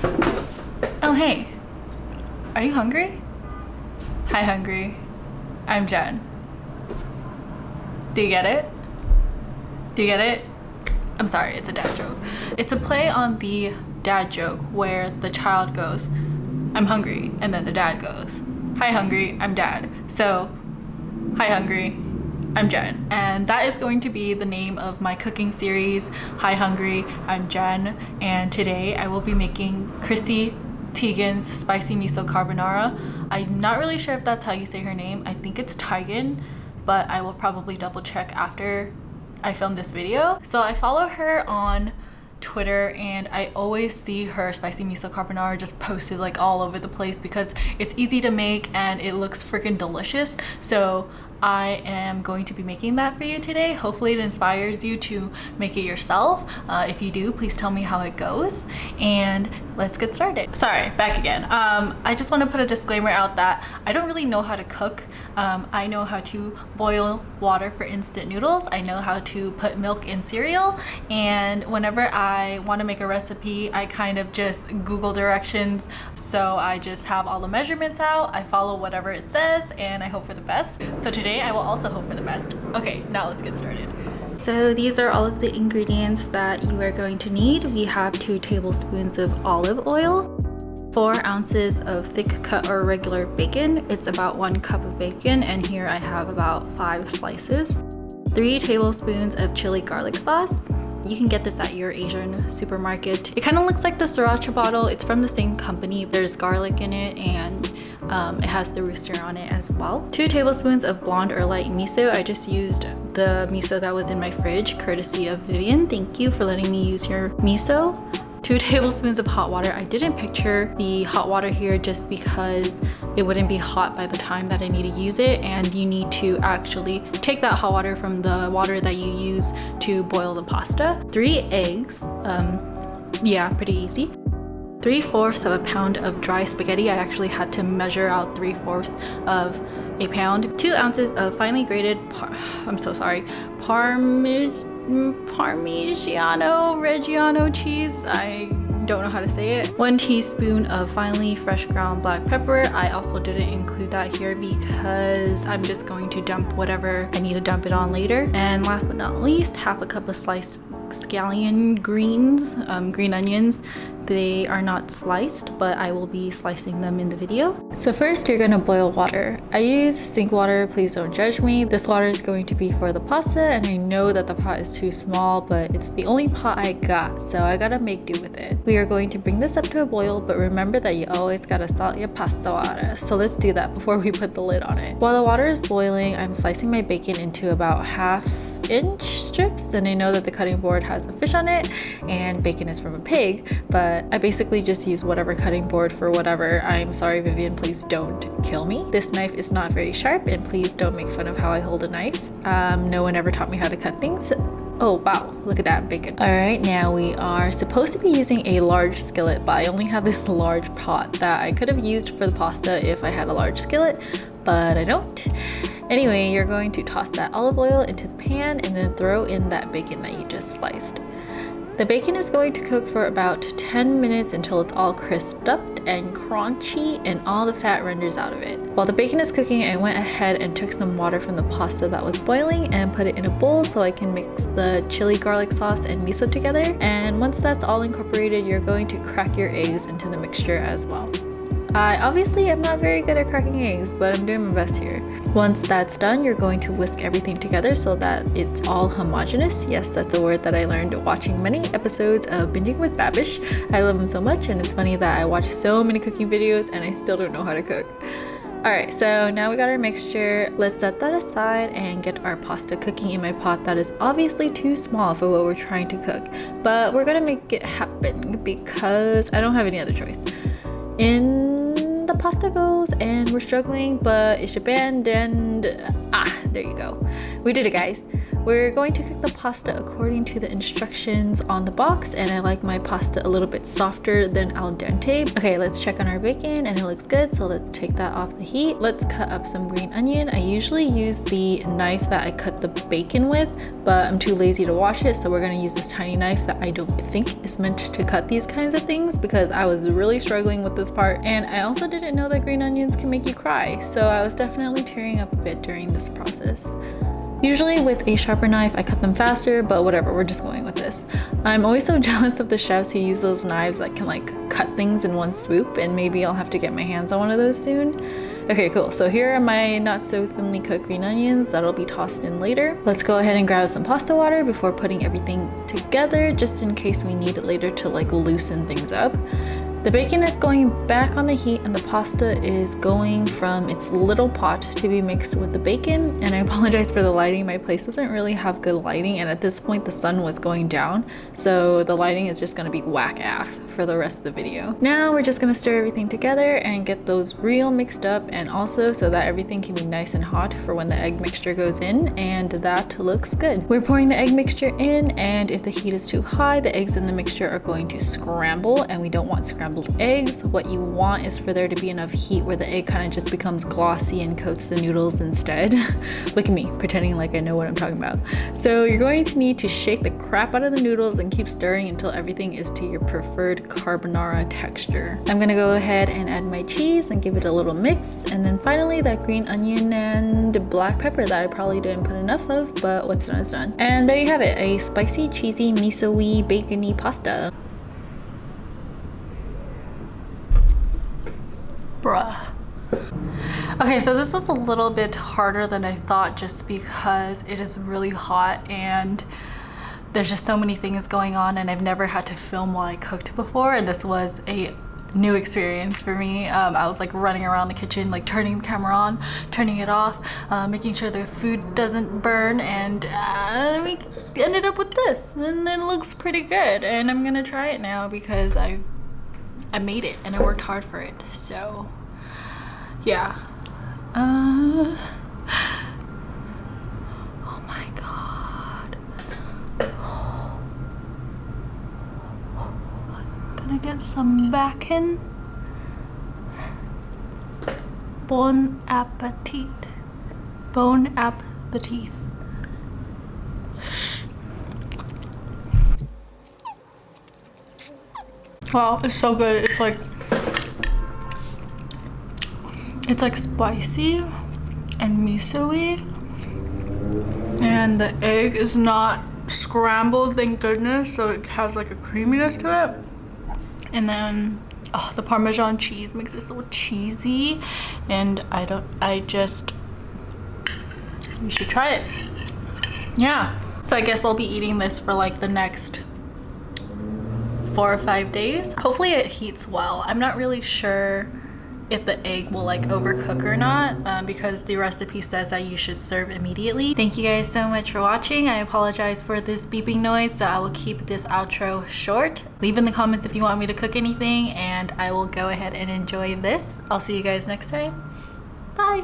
Oh, hey. Are you hungry? Hi, hungry. I'm Jen. Do you get it? Do you get it? I'm sorry, it's a dad joke. It's a play on the dad joke where the child goes, I'm hungry, and then the dad goes, hi, hungry, I'm dad. So, hi, hungry, I'm Jen. And that is going to be the name of my cooking series, Hi, Hungry, I'm Jen. And today I will be making Chrissy Teigen's spicy miso carbonara. I'm not really sure if that's how you say her name. I think it's Teigen, but I will probably double check after I film this video. So I follow her on Twitter and I always see her spicy miso carbonara just posted like all over the place because it's easy to make and it looks freaking delicious. So I am going to be making that for you today. Hopefully it inspires you to make it yourself. If you do, please tell me how it goes and let's get started. Sorry, back again. I just want to put a disclaimer out that I don't really know how to cook. I know how to boil water for instant noodles. I know how to put milk in cereal, and whenever I want to make a recipe, I kind of just Google directions. So I just have all the measurements out, I follow whatever it says, and I hope for the best. So today I will also hope for the best. Okay, now let's get started. So these are all of the ingredients that you are going to need. We have 2 tablespoons of olive oil, 4 ounces of thick cut or regular bacon. It's about 1 cup of bacon, and here I have about 5 slices. 3 tablespoons of chili garlic sauce. You can get this at your Asian supermarket. It kind of looks like the sriracha bottle. It's from the same company. There's garlic in it and it has the rooster on it as well. 2 tablespoons of blonde or light miso. I just used the miso that was in my fridge, courtesy of Vivian. Thank you for letting me use your miso. 2 tablespoons of hot water. I didn't picture the hot water here just because it wouldn't be hot by the time that I need to use it, and you need to actually take that hot water from the water that you use to boil the pasta. 3 eggs. Yeah, pretty easy. 3/4 of a pound of dry spaghetti. I actually had to measure out 3/4 of a pound. 2 ounces of finely grated Parmigiano Reggiano cheese. I don't know how to say it. 1 teaspoon of finely fresh ground black pepper. I also didn't include that here because I'm just going to dump whatever I need to dump it on later. And last but not least, 1/2 cup of sliced scallion greens, green onions. They are not sliced, but I will be slicing them in the video. So first you're gonna boil water. I use sink water, please don't judge me. This water is going to be for the pasta, and I know that the pot is too small, but it's the only pot I got, so I gotta make do with it. We are going to bring this up to a boil, but remember that you always gotta salt your pasta water. So let's do that before we put the lid on it. While the water is boiling, I'm slicing my bacon into about 1/2-inch strips, and I know that the cutting board has a fish on it and bacon is from a pig, but I basically just use whatever cutting board for whatever. I'm sorry, Vivian, please don't kill me. This knife is not very sharp, and please don't make fun of how I hold a knife. No one ever taught me how to cut things. Oh wow, look at that bacon. All right, now we are supposed to be using a large skillet, but I only have this large pot that I could have used for the pasta if I had a large skillet, but I don't. Anyway, you're going to toss that olive oil into the pan and then throw in that bacon that you just sliced. The bacon is going to cook for about 10 minutes until it's all crisped up and crunchy and all the fat renders out of it. While the bacon is cooking, I went ahead and took some water from the pasta that was boiling and put it in a bowl so I can mix the chili garlic sauce and miso together. And once that's all incorporated, you're going to crack your eggs into the mixture as well. I obviously am not very good at cracking eggs, but I'm doing my best here. Once that's done, you're going to whisk everything together so that it's all homogeneous. Yes, that's a word that I learned watching many episodes of Binging with Babish. I love him so much, and it's funny that I watch so many cooking videos and I still don't know how to cook. Alright, so now we got our mixture. Let's set that aside and get our pasta cooking in my pot that is obviously too small for what we're trying to cook. But we're gonna make it happen because I don't have any other choice. In the pasta goes, and we're struggling, but it's abandoned. There you go. We did it, guys. We're going to cook the pasta according to the instructions on the box, and I like my pasta a little bit softer than al dente. Okay, let's check on our bacon, and it looks good, so let's take that off the heat. Let's cut up some green onion. I usually use the knife that I cut the bacon with, but I'm too lazy to wash it, so we're gonna use this tiny knife that I don't think is meant to cut these kinds of things, because I was really struggling with this part, and I also didn't know that green onions can make you cry, so I was definitely tearing up a bit during this process. Usually with a sharper knife, I cut them faster, but whatever, we're just going with this. I'm always so jealous of the chefs who use those knives that can like cut things in one swoop, and maybe I'll have to get my hands on one of those soon. Okay, cool. So here are my not so thinly cooked green onions that'll be tossed in later. Let's go ahead and grab some pasta water before putting everything together, just in case we need it later to like loosen things up. The bacon is going back on the heat, and the pasta is going from its little pot to be mixed with the bacon. And I apologize for the lighting. My place doesn't really have good lighting, and at this point the sun was going down, so the lighting is just going to be whack af for the rest of the video. Now we're just going to stir everything together and get those real mixed up, and also so that everything can be nice and hot for when the egg mixture goes in, and that looks good. We're pouring the egg mixture in, and if the heat is too high, the eggs in the mixture are going to scramble, and we don't want scrambled eggs. What you want is for there to be enough heat where the egg kind of just becomes glossy and coats the noodles instead. Look at me pretending like I know what I'm talking about. So you're going to need to shake the crap out of the noodles and keep stirring until everything is to your preferred carbonara texture. I'm gonna go ahead and add my cheese and give it a little mix, and then finally that green onion and black pepper that I probably didn't put enough of, but what's done is done. And there you have it, a spicy, cheesy, miso-y, bacony pasta. Bruh. Okay, so this was a little bit harder than I thought, just because it is really hot and there's just so many things going on, and I've never had to film while I cooked before, and this was a new experience for me. I was like running around the kitchen, like turning the camera on, turning it off, making sure the food doesn't burn, and we ended up with this, and it looks pretty good, and I'm gonna try it now because I made it and I worked hard for it, so yeah. Oh my god. Gonna get some bacon. Bon appetit. Bon appetit. Wow, it's so good. It's like spicy and miso-y, and the egg is not scrambled, thank goodness, so it has like a creaminess to it. And then the Parmesan cheese makes it so cheesy, and you should try it. Yeah, so I guess I'll be eating this for like the next 4 or 5 days. Hopefully it heats well. I'm not really sure if the egg will like overcook or not, because the recipe says that you should serve immediately. Thank you guys so much for watching. I apologize for this beeping noise, so I will keep this outro short. Leave in the comments if you want me to cook anything, and I will go ahead and enjoy this. I'll see you guys next time. Bye.